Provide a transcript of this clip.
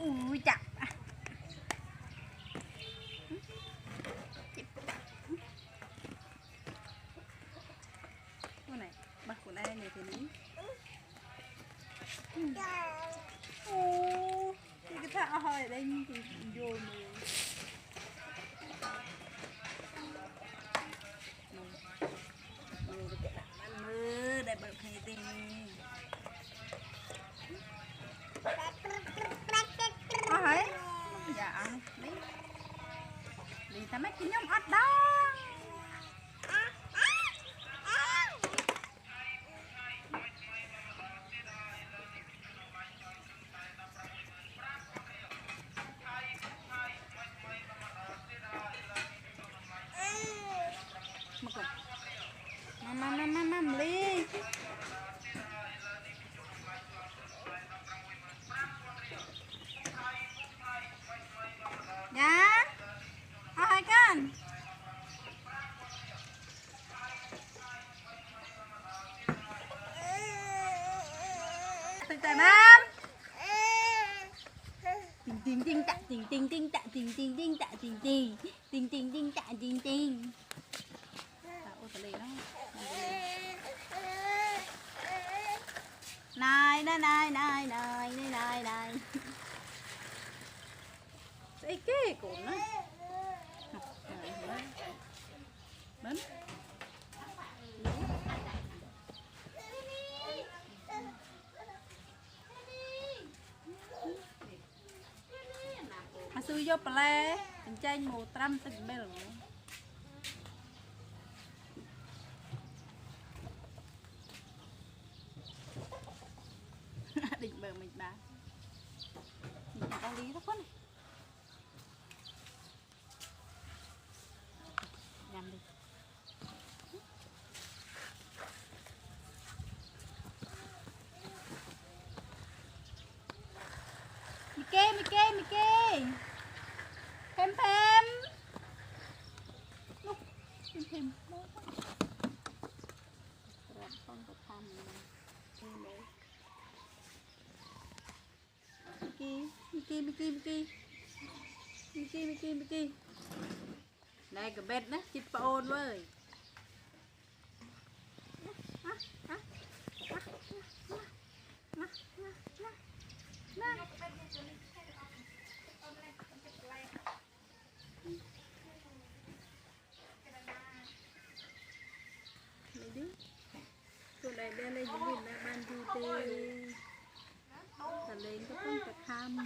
ui chặt con này bắt của đây này thì ní ô cái thằng hơi đây thì vô mười mưa để bật hay đi hỏi dạ đi ta mấy cái nhóm ớt đó mama li dạ hai con từ từ nam ting ting tạ ting ting ting tạ ting ting ting tạ ting ting ting ting ting tạ ting ting này này này này này này này cái của nó đến mà xui vô ple mình chanh 100 từng bèo định bờ mình bán mình có lý đó con này làm đi Mike pem lúc pem con có tham Miki này cái bed đó chít ôn với tụi này đây là những người ban du tê lên có con cả tham